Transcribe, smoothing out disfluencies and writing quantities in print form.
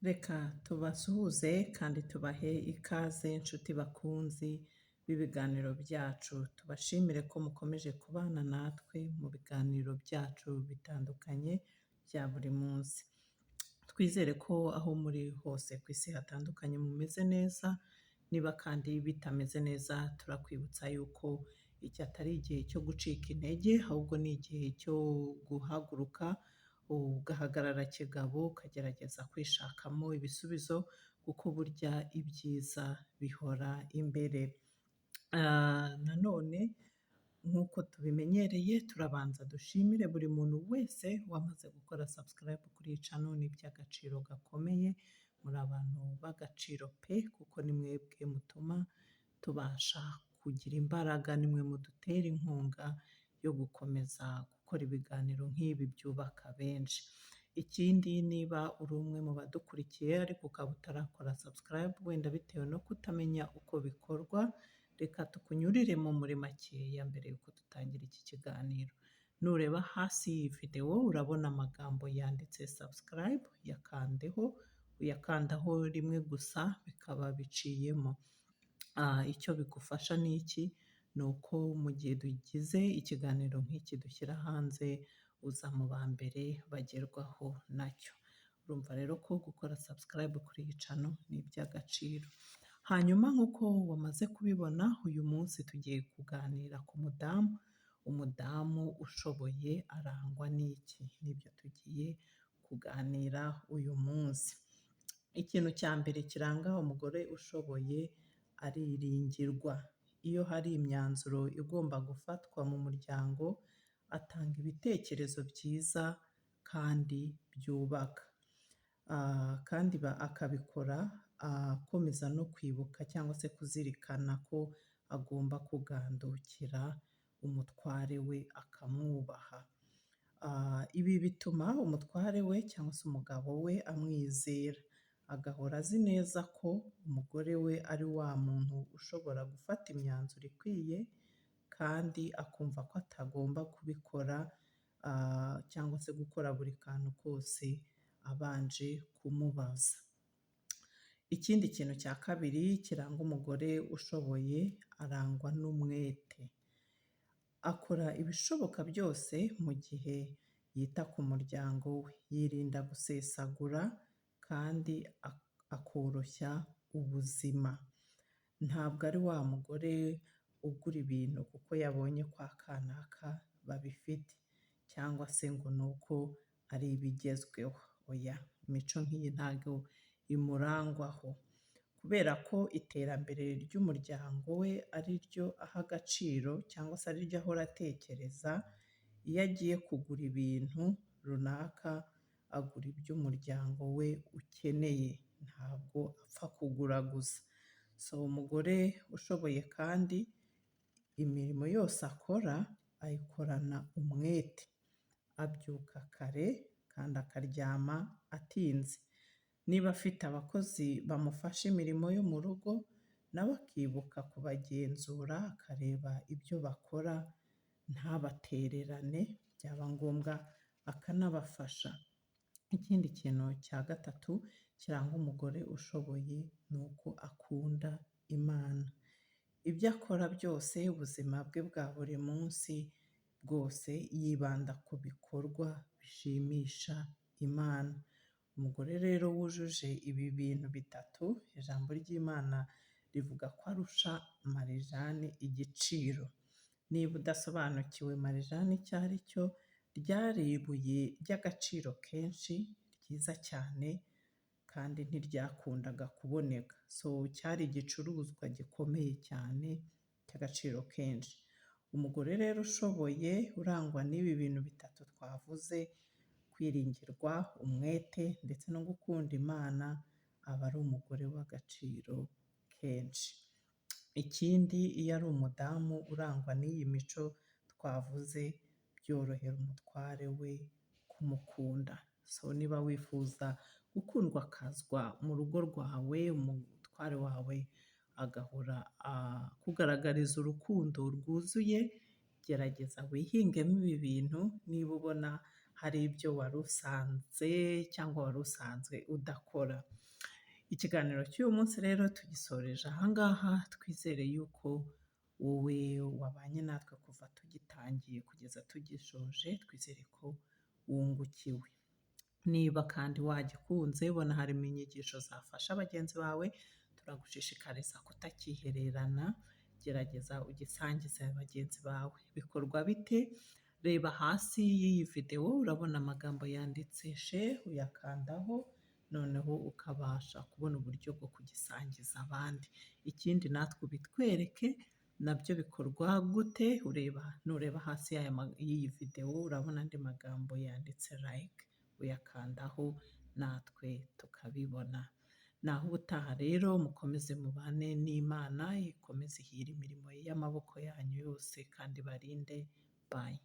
Reka tubasuhuze kandi tubahe ikaze nshuti bakunzi b'ibiganiro byacu, tubashimire ko mukomeje kubana natwe mu biganiro byacu bitandukanye bya buri munsi. Twizere ko aho muri hose ku isi hatandukanye mumeze neza, niba kandi bitameze neza turakwibutsa yuko iki atari igihe cyo gucika intege, ahubwo ni igihe cyo guhaguruka ugahagarara kigabo, ukagerageza kwishakamo ibisubizo kuko burya ibyiza bihora imbere. Nanone nk'uko tubimenyereye turabanza dushimire buri muntu wese wamaze gukora subscribe kuri iyi channel, ni iby'agaciro gakomeye, muri abantu b'agaciro pe, kuko ni mwebwe mutuma tubasha kugira imbaraga, ni mwe mudutera inkunga yo gukomeza gukora ibiganiro nk'ibi byubaka benshi. Ikindi, niba uri umwe mu badukurikiye ariko ukaba utarakora subscribe wenda bitewe no kutamenya uko bikorwa, reka tukunyuriremo muri makeya mbere y'uko dutangira iki kiganiro. Nureba hasi y'iyi video urabona amagambo yanditse subscribe, yakandeho, uyakandaho rimwe gusa bikaba biciyemo. Icyo bigufasha ni iki? Ni uko mu gihe dugize ikiganiro nk'iki dushyira hanze uza mu ba mbere bagerwaho nacyo. Urumva rero ko gukora subscribe kuri iyi channel ni iby'agaciro. Hanyuma nk'uko wamaze kubibona, uyu munsi tugiye kuganira ku mudamu. Umudamu ushoboye arangwa n'iki? Nibyo tugiye kuganira uyu munsi. Ikintu cya mbere kiranga umugore ushoboye, ariringirwa. Iyo hari imyanzuro igomba gufatwa mu muryango, atanga ibitekerezo byiza kandi byubaka. Kandi akabikora akomeza no kwibuka cyangwa se kuzirikana ko agomba kugandukira umutware we akamwubaha. Ibi bituma umutware we cyangwa se umugabo we amwizera, agahora azi neza ko umugore we ari wa muntu ushobora gufata imyanzuro ikwiye, kandi akumva ko atagomba kubikora cyangwa se gukora buri kantu kose abanje kumubaza. Ikindi kintu cya kabiri kiranga umugore ushoboye, arangwa n'umwete. Akora ibishoboka byose mu gihe yita ku muryango we, yirinda gusesagura kandi akoroshya ubuzima. Ntabwo ari wa mugore ugura ibintu kuko yabonye kwa kanaka babifite, cyangwa se ngo ni uko ari ibigezweho. Oya, imico nk'iyi ntabwo imurangwaho, kubera ko iterambere ry'umuryango we ari ryo aha agaciro cyangwa se ari ryo ahora atekereza. Iyo agiye kugura ibintu runaka, agura iby'umuryango we ukeneye, ntabwo apfa kugura gusa. Umugore ushoboye kandi imirimo yose akora ayikorana umwete, abyuka kare kandi akaryama atinze. Niba afite abakozi bamufasha imirimo yo mu rugo, nawe akibuka kubagenzura, akareba ibyo bakora ntabatererane, byaba ngombwa akanabafasha. Ikindi kintu cya gatatu kiranga umugore ushoboye ni uko akunda Imana. Ibyo akora byose, ubuzima bwe bwa buri munsi bwose, yibanda ku bikorwa bishimisha Imana. Umugore rero wujuje ibi bintu bitatu, ijambo ry'Imana rivuga ko arusha Marijani igiciro. Niba udasobanukiwe Marijani icyo ari cyo, ryari ibuye ry'agaciro kenshi, ryiza cyane, kandi ntiryakundaga kuboneka. Cyari igicuruzwa gikomeye cyane cy'agaciro kenshi. Umugore rero ushoboye, urangwa n'ibi bintu bitatu twavuze, kwiringirwa, umwete ndetse no gukunda Imana, aba ari umugore w'agaciro kenshi. Ikindi, iyo ari umudamu urangwa n'iyi mico twavuze, byorohera umutware we kumukunda. Niba wifuza gukundwa akazwa mu rugo rwawe, umutware wawe agahora kugaragariza urukundo rwuzuye, gerageza wihingemo ibi bintu. Niba ubona hari ibyo wari usanze cyangwa wari usanzwe udakora. Ikiganiro cy'uyu munsi rero tugisoreje aha ngaha, twizere yuko wowe wabanye natwe kuva tugitangiye kugeza tugishoje, twizere ko wungukiwe. Niba kandi wagikunze ubona harimo inyigisho zafasha bagenzi bawe, turagushishikariza kutakihererana, gerageza ugisangize bagenzi bawe. Bikorwa bite? Reba hasi y'iyi videwo urabona amagambo yanditse share, uyakandaho noneho ukabasha kubona uburyo bwo kugisangiza abandi. Ikindi natwe ubitwereke nabyo bikorwa gute, nureba hasi y'iyi videwo urabona andi magambo yanditse like, uyakandaho natwe tukabibona. Naho ubutaha rero mukomeze mubane n'Imana, ikomeze ihire imirimo y'amaboko yanyu yose kandi barinde. Bye.